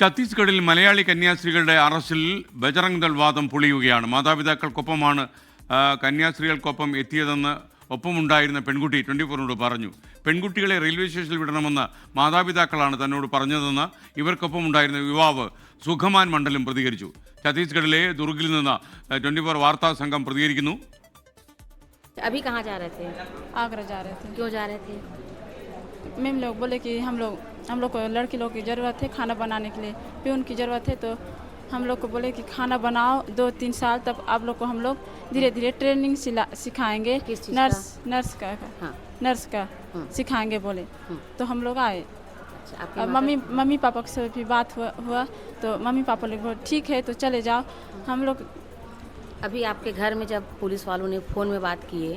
ഛത്തീസ്ഗഡിൽ മലയാളി കന്യാസ്ത്രീകളുടെ അറസ്റ്റിൽ ബജറംഗ് ദൾ വാദം പൊളിയുകയാണ്. മാതാപിതാക്കൾക്കൊപ്പമാണ് കന്യാസ്ത്രീകൾക്കൊപ്പം എത്തിയതെന്ന് ഒപ്പമുണ്ടായിരുന്ന പെൺകുട്ടി 24 പറഞ്ഞു. പെൺകുട്ടികളെ റെയിൽവേ സ്റ്റേഷനിൽ വിടണമെന്ന് മാതാപിതാക്കളാണ് തന്നോട് പറഞ്ഞതെന്ന് ഇവർക്കൊപ്പം ഉണ്ടായിരുന്ന യുവാവ് സുഖമാൻ മണ്ഡലം പ്രതികരിച്ചു. ഛത്തീസ്ഗഡിലെ ദുർഗിൽ നിന്ന് 24 വാർത്താ സംഘം പ്രതികരിക്കുന്നു. अभी कहाँ जा रहे थे? आगरा जा रहे थे। क्यों जा रहे थे? मैम लोग बोले कि हम लोग को लड़की लोग की ज़रूरत है खाना बनाने के लिए, भी उनकी ज़रूरत है, तो हम लोग को बोले कि खाना बनाओ 2-3 साल, तब आप लोग को हम लोग धीरे धीरे ट्रेनिंग सिखाएंगे। नर्स का सिखाएंगे बोले। तो हम लोग आए। अब मम्मी पापा से भी बात हुआ तो मम्मी पापा लोग बोले ठीक है तो चले जाओ। हम लोग अभी आपके घर में जब पुलिस वालों ने फ़ोन में बात किए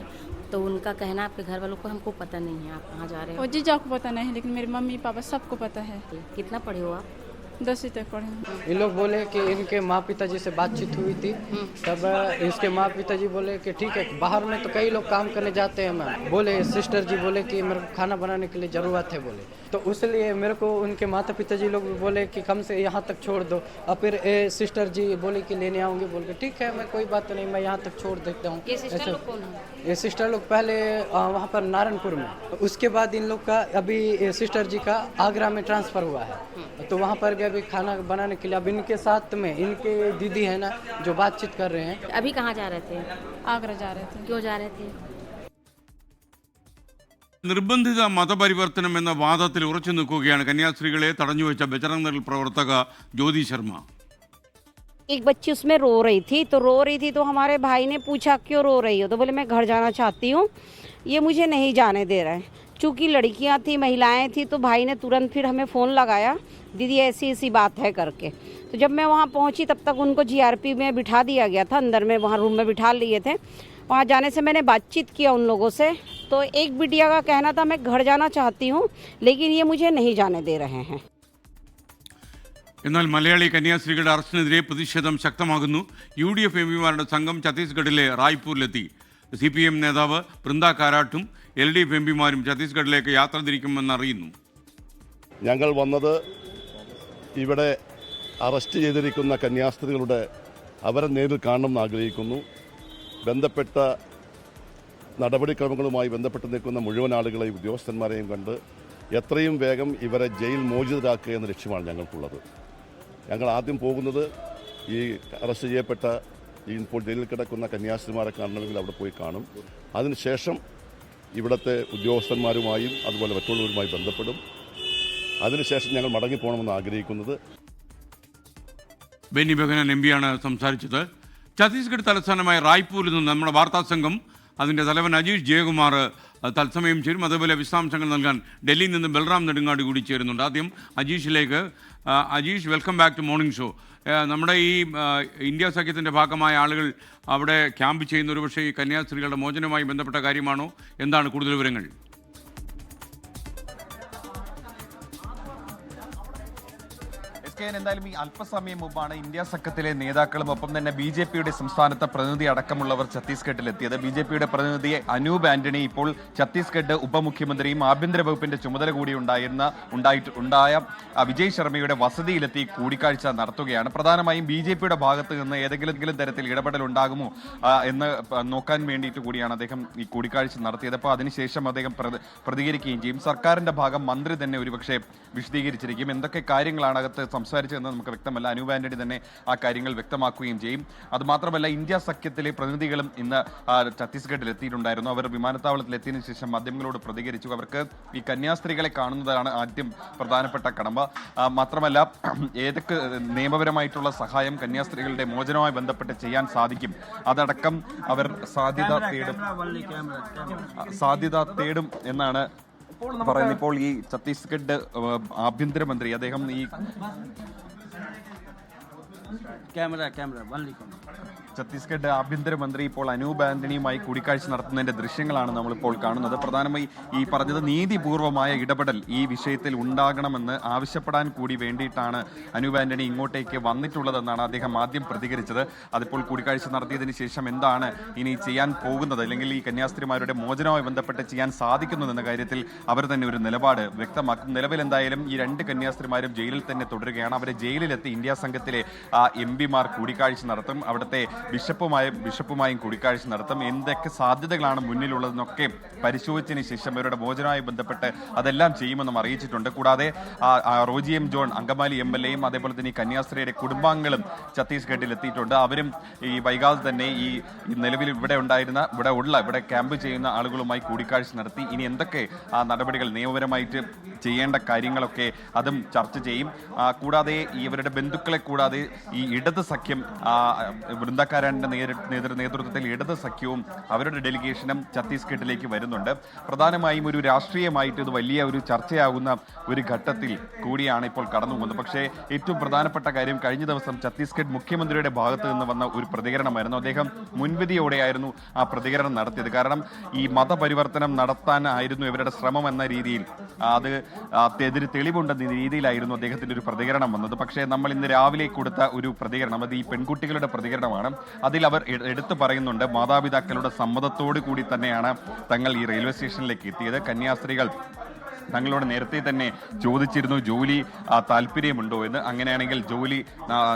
तो उनका कहना आपके घर वालों को हमको पता नहीं है आप कहाँ जा रहे हो। वो जीजा को पता नहीं है, लेकिन मेरे मम्मी पापा सबको पता है। कितना पढ़े हो आप? 10वीं तक पढ़े। ये लोग बोले कि इनके माँ पिताजी से बातचीत हुई थी, तब इसके माँ पिताजी बोले कि ठीक है, बाहर में तो कई लोग काम करने जाते हैं मैम। बोले सिस्टर जी बोले कि मेरे को खाना बनाने के लिए ज़रूरत है बोले, तो उसलिए मेरे को उनके माता पिताजी लोग बोले कि कम से यहाँ तक छोड़ दो। और फिर सिस्टर जी बोले कि लेने आऊँगी बोल के, ठीक है मैं कोई बात नहीं, मैं यहाँ तक छोड़ देता हूँ। ये सिस्टर लोग कौन है? ये सिस्टर लोग पहले वहाँ पर नारायणपुर में, उसके बाद इन लोग का अभी सिस्टर जी का आगरा में ट्रांसफ़र हुआ है, तो वहाँ पर भी अभी खाना बनाने के लिए अब इनके साथ में इनके दीदी है ना जो बातचीत कर रहे हैं। अभी कहाँ जा रहे थे? आगरा जा रहे थे। क्यों जा रहे थे? നിർബന്ധിത മതപരിവർത്തനം എന്ന വാദത്തിൽ ഉറച്ചു നിൽക്കുകയാണ് കന്യാസ്ത്രീകളെ തടഞ്ഞുവെച്ച ബജറംഗ് ദൾ പ്രവർത്തക ജ്യോതി ശർമ്മ. एक बच्ची उसमें रो रही थी तो हमारे भाई ने पूछा क्यों रो रही हो, तो बोले मैं घर जाना चाहती हूँ, ये मुझे नहीं जाने दे रहे हैं। चूँकि लड़कियाँ थी, महिलाएं थी, तो भाई ने तुरंत फिर हमें फ़ोन लगाया, दीदी ऐसी ऐसी बात है करके। तो जब मैं वहाँ पहुँची तब तक उनको GRP में बिठा दिया गया था, अंदर में वहाँ रूम में बिठा लिए थे। वहाँ जाने से मैंने बातचीत किया उन लोगों से, तो एक बिटिया का कहना था मैं घर जाना चाहती हूँ लेकिन ये मुझे नहीं जाने दे रहे हैं। എന്നാൽ മലയാളി കന്യാസ്ത്രീകളുടെ അറസ്റ്റിനെതിരെ പ്രതിഷേധം ശക്തമാകുന്നു. UDF എംപിമാരുടെ സംഘം ഛത്തീസ്ഗഡിലെ റായ്പൂരിലെത്തി. CPM നേതാവ് ബൃന്ദ കാരാട്ടും LDF എംപിമാരും ഛത്തീസ്ഗഡിലേക്ക് യാത്ര തിരിക്കുമെന്ന് അറിയുന്നു. ഞങ്ങൾ വന്നത് ഇവിടെ അറസ്റ്റ് ചെയ്തിരിക്കുന്ന കന്യാസ്ത്രീകളുടെ അവരെ നേരിൽ കാണണമെന്ന് ആഗ്രഹിക്കുന്നു. ബന്ധപ്പെട്ട നടപടിക്രമങ്ങളുമായി ബന്ധപ്പെട്ട് നിൽക്കുന്ന മുഴുവൻ ആളുകളെയും ഉദ്യോഗസ്ഥന്മാരെയും കണ്ട് എത്രയും വേഗം ഇവരെ ജയിൽ മോചിതരാക്കുക എന്ന ലക്ഷ്യമാണ് ഞങ്ങൾക്കുള്ളത്. ഞങ്ങൾ ആദ്യം പോകുന്നത് ഈ അറസ്റ്റ് ചെയ്യപ്പെട്ട ഇപ്പോൾ ജയിലിൽ കിടക്കുന്ന കന്യാസ്ത്രീമാരെ കാണണമെങ്കിൽ അവിടെ പോയി കാണും. അതിനുശേഷം ഇവിടുത്തെ ഉദ്യോഗസ്ഥന്മാരുമായും അതുപോലെ മറ്റുള്ളവരുമായി ബന്ധപ്പെടും. അതിനുശേഷം ഞങ്ങൾ മടങ്ങിപ്പോകണമെന്ന് ആഗ്രഹിക്കുന്നത്. ബെന്നി ബെഹനാൻ എംപിയാണ് സംസാരിച്ചത്. ഛത്തീസ്ഗഡ് തലസ്ഥാനമായ റായ്പൂരിൽ നിന്ന് നമ്മുടെ വാർത്താ സംഘം അതിൻ്റെ തലവൻ അജീഷ് ജയകുമാർ തത്സമയം ചേരും. അതേപോലെ വിശദാംശങ്ങൾ നൽകാൻ ഡൽഹിയിൽ നിന്ന് ബൽറാം നെടുങ്ങാടി കൂടി ചേരുന്നുണ്ട്. ആദ്യം അജീഷിലേക്ക്. Ajeesh, welcome back to morning show. നമ്മുടെ ഈ ഇന്ത്യ സഖ്യത്തിൻ്റെ ഭാഗമായ ആളുകൾ അവിടെ ക്യാമ്പ് ചെയ്യുന്ന ഒരു പക്ഷേ ഈ കന്യാസ്ത്രീകളുടെ മോചനവുമായി ബന്ധപ്പെട്ട കാര്യമാണോ? എന്താണ് കൂടുതൽ വിവരങ്ങൾ? എന്തായാലും ഈ അല്പസമയം മുമ്പാണ് ഇന്ത്യ സഖ്യത്തിലെ നേതാക്കളും ഒപ്പം തന്നെ BJPയുടെ സംസ്ഥാനത്തെ പ്രതിനിധി അടക്കമുള്ളവർ ഛത്തീസ്ഗഡിലെത്തിയത്. BJPയുടെ പ്രതിനിധി അനൂപ് ആന്റണി ഇപ്പോൾ ഛത്തീസ്ഗഡ് ഉപമുഖ്യമന്ത്രിയും ആഭ്യന്തര വകുപ്പിന്റെ ചുമതല കൂടി ഉണ്ടായ വിജയ് ശർമ്മയുടെ വസതിയിലെത്തി കൂടിക്കാഴ്ച നടത്തുകയാണ്. പ്രധാനമായും BJPയുടെ ഭാഗത്ത് നിന്ന് ഏതെങ്കിലും തരത്തിൽ ഇടപെടൽ ഉണ്ടാകുമോ എന്ന് നോക്കാൻ വേണ്ടിയിട്ട് കൂടിയാണ് അദ്ദേഹം ഈ കൂടിക്കാഴ്ച നടത്തിയത്. അപ്പോൾ അതിനുശേഷം അദ്ദേഹം പ്രതികരിക്കുകയും ചെയ്യും. സർക്കാരിന്റെ ഭാഗം മന്ത്രി തന്നെ ഒരുപക്ഷെ വിശദീകരിച്ചിരിക്കും. എന്തൊക്കെ കാര്യങ്ങളാണ് അകത്ത് സംസാരിച്ചതെന്ന് നമുക്ക് വ്യക്തമല്ല. അനൂപ് ആന്റണി തന്നെ ആ കാര്യങ്ങൾ വ്യക്തമാക്കുകയും ചെയ്യും. അതുമാത്രമല്ല, ഇന്ത്യ സഖ്യത്തിലെ പ്രതിനിധികളും ഇന്ന് ഛത്തീസ്ഗഡിൽ എത്തിയിട്ടുണ്ടായിരുന്നു. അവർ വിമാനത്താവളത്തിൽ എത്തിയതിനു ശേഷം മാധ്യമങ്ങളോട് പ്രതികരിച്ചു. അവർക്ക് ഈ കന്യാസ്ത്രീകളെ കാണുന്നതാണ് ആദ്യം പ്രധാനപ്പെട്ട കടമ. മാത്രമല്ല, ഏതൊക്കെ നിയമപരമായിട്ടുള്ള സഹായം കന്യാസ്ത്രീകളുടെ മോചനവുമായി ബന്ധപ്പെട്ട് ചെയ്യാൻ സാധിക്കും അതടക്കം അവർ സാധ്യത തേടും എന്നാണ് പറയുന്നത്. ഇപ്പോൾ ഈ ഛത്തീസ്ഗഡ് ആഭ്യന്തരമന്ത്രി അദ്ദേഹം ഈ ഛത്തീസ്ഗഡ് ആഭ്യന്തരമന്ത്രി ഇപ്പോൾ അനൂപ് ആന്റണിയുമായി കൂടിക്കാഴ്ച നടത്തുന്നതിന്റെ ദൃശ്യങ്ങളാണ് നമ്മളിപ്പോൾ കാണുന്നത്. പ്രധാനമായി ഈ പറഞ്ഞത് നീതിപൂർവമായ ഇടപെടൽ ഈ വിഷയത്തിൽ ഉണ്ടാകണമെന്ന് ആവശ്യപ്പെടാൻ കൂടി വേണ്ടിയിട്ടാണ് അനൂപ് ആന്റണി ഇങ്ങോട്ടേക്ക് വന്നിട്ടുള്ളതെന്നാണ് അദ്ദേഹം ആദ്യം പ്രതികരിച്ചത്. അതിപ്പോൾ കൂടിക്കാഴ്ച നടത്തിയതിനു ശേഷം എന്താണ് ഇനി ചെയ്യാൻ പോകുന്നത്, അല്ലെങ്കിൽ ഈ കന്യാസ്ത്രീമാരുടെ മോചനവുമായി ബന്ധപ്പെട്ട് ചെയ്യാൻ സാധിക്കുന്നതെന്ന കാര്യത്തിൽ അവർ തന്നെ ഒരു നിലപാട് വ്യക്തമാക്കും. നിലവിൽ എന്തായാലും ഈ 2 കന്യാസ്ത്രീമാരും ജയിലിൽ തന്നെ തുടരുകയാണ്. അവരെ ജയിലിലെത്തി ഇന്ത്യ സംഘത്തിലെ MP-മാർ കൂടിക്കാഴ്ച നടത്തും. അവിടുത്തെ ബിഷപ്പുമായും കൂടിക്കാഴ്ച നടത്തും. എന്തൊക്കെ സാധ്യതകളാണ് മുന്നിലുള്ളതെന്നൊക്കെ പരിശോധിച്ചതിന് ശേഷം ഇവരുടെ മോചനവുമായി ബന്ധപ്പെട്ട് അതെല്ലാം ചെയ്യുമെന്നും അറിയിച്ചിട്ടുണ്ട്. കൂടാതെ റോജി എം ജോൺ അങ്കമാലി MLA-യും അതേപോലെ തന്നെ ഈ കന്യാസ്ത്രീയുടെ കുടുംബാംഗങ്ങളും ഛത്തീസ്ഗഡിൽ എത്തിയിട്ടുണ്ട്. അവരും ഈ വൈകാതെ തന്നെ ഈ നിലവിൽ ഇവിടെ ക്യാമ്പ് ചെയ്യുന്ന ആളുകളുമായി കൂടിക്കാഴ്ച നടത്തി ഇനി എന്തൊക്കെ നടപടികൾ നിയമപരമായിട്ട് ചെയ്യേണ്ട കാര്യങ്ങളൊക്കെ അതും ചർച്ച ചെയ്യും. കൂടാതെ ഇവരുടെ ബന്ധുക്കളെ കൂടാതെ ഈ ഇടത് സഖ്യം വൃന്ദക്കാരാന്റെ നേതൃത്വത്തിൽ ഇടത് സഖ്യവും അവരുടെ ഡെലിഗേഷനും ഛത്തീസ്ഗഡിലേക്ക് വരുന്നുണ്ട്. പ്രധാനമായും ഒരു രാഷ്ട്രീയമായിട്ട് ഇത് വലിയ ഒരു ചർച്ചയാകുന്ന ഒരു ഘട്ടത്തിൽ കൂടിയാണ് ഇപ്പോൾ കടന്നു പോകുന്നത്. പക്ഷേ ഏറ്റവും പ്രധാനപ്പെട്ട കാര്യം കഴിഞ്ഞ ദിവസം ഛത്തീസ്ഗഡ് മുഖ്യമന്ത്രിയുടെ ഭാഗത്ത് നിന്ന് വന്ന ഒരു പ്രതികരണമായിരുന്നു. അദ്ദേഹം മുൻവിധിയോടെയായിരുന്നു ആ പ്രതികരണം നടത്തിയത്. കാരണം ഈ മതപരിവർത്തനം നടത്താനായിരുന്നു ഇവരുടെ ശ്രമം എന്ന രീതിയിൽ എതിര് തെളിവുണ്ടെന്ന രീതിയിലായിരുന്നു അദ്ദേഹത്തിന്റെ ഒരു പ്രതികരണം വന്നത്. പക്ഷേ നമ്മൾ ഇന്ന് രാവിലെ കൊടുത്ത ഒരു പ്രതികരണം, അത് ഈ പെൺകുട്ടികളുടെ പ്രതികരണമാണ്. അതിൽ അവർ എടുത്തു പറയുന്നുണ്ട്, മാതാപിതാക്കളുടെ സമ്മതത്തോടു കൂടി തന്നെയാണ് തങ്ങൾ ഈ റെയിൽവേ സ്റ്റേഷനിലേക്ക് എത്തിയത്. കന്യാസ്ത്രീകൾ തങ്ങളോട് നേരത്തെ തന്നെ ചോദിച്ചിരുന്നു ജോലി താല്പര്യമുണ്ടോ എന്ന്. അങ്ങനെയാണെങ്കിൽ ജോലി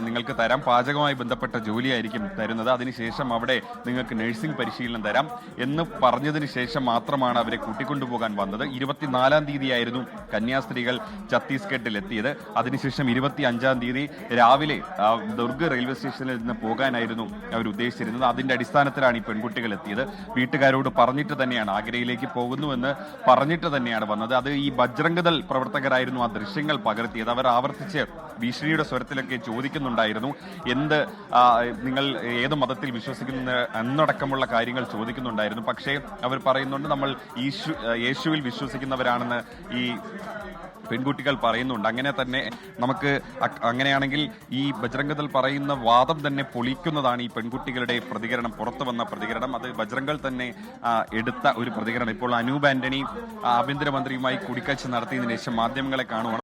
നിങ്ങൾക്ക് തരാം, പാചകവുമായി ബന്ധപ്പെട്ട ജോലിയായിരിക്കും തരുന്നത്, അതിനുശേഷം അവിടെ നിങ്ങൾക്ക് നഴ്സിംഗ് പരിശീലനം തരാം എന്ന് പറഞ്ഞതിന് ശേഷം മാത്രമാണ് അവരെ കൂട്ടിക്കൊണ്ടുപോകാൻ വന്നത്. 24-ാം തീയതിയായിരുന്നു കന്യാസ്ത്രീകൾ ഛത്തീസ്ഗഡിൽ എത്തിയത്. അതിനുശേഷം 25-ാം തീയതി രാവിലെ ദുർഗ് റെയിൽവേ സ്റ്റേഷനിൽ നിന്ന് പോകാനായിരുന്നു അവർ ഉദ്ദേശിച്ചിരുന്നത്. അതിന്റെ അടിസ്ഥാനത്തിലാണ് ഈ പെൺകുട്ടികൾ എത്തിയത്. വീട്ടുകാരോട് പറഞ്ഞിട്ട് തന്നെയാണ്, ആഗ്രയിലേക്ക് പോകുന്നുവെന്ന് പറഞ്ഞിട്ട് തന്നെയാണ് വന്നത്. അത് ഈ ബജ്രംഗദൾ പ്രവർത്തകരായിരുന്നു ആ ദൃശ്യങ്ങൾ പകർത്തിയത്. അവർ ആവർത്തിച്ച് ഭീഷണിയുടെ സ്വരത്തിലൊക്കെ ചോദിക്കുന്നുണ്ടായിരുന്നു, നിങ്ങൾ ഏത് മതത്തിൽ വിശ്വസിക്കുന്ന എന്നടക്കമുള്ള കാര്യങ്ങൾ ചോദിക്കുന്നുണ്ടായിരുന്നു. പക്ഷേ അവർ പറയുന്നുണ്ട്, നമ്മൾ യേശുവിൽ വിശ്വസിക്കുന്നവരാണെന്ന് ഈ പെൺകുട്ടികൾ പറയുന്നുണ്ട്. അങ്ങനെ തന്നെ അങ്ങനെയാണെങ്കിൽ ഈ ബജ്രംഗദൾ പറയുന്ന വാദം തന്നെ പൊളിക്കുന്നതാണ് ഈ പെൺകുട്ടികളുടെ പ്രതികരണം, പുറത്തു വന്ന പ്രതികരണം. അത് ബജ്രംഗൾ തന്നെ എടുത്ത ഒരു പ്രതികരണം. ഇപ്പോൾ അനൂപ് ആന്റണി ആഭ്യന്തരമന്ത്രിയുമായി കൂടിക്കാഴ്ച നടത്തിയതിനു ശേഷം മാധ്യമങ്ങളെ കാണുവാണ്.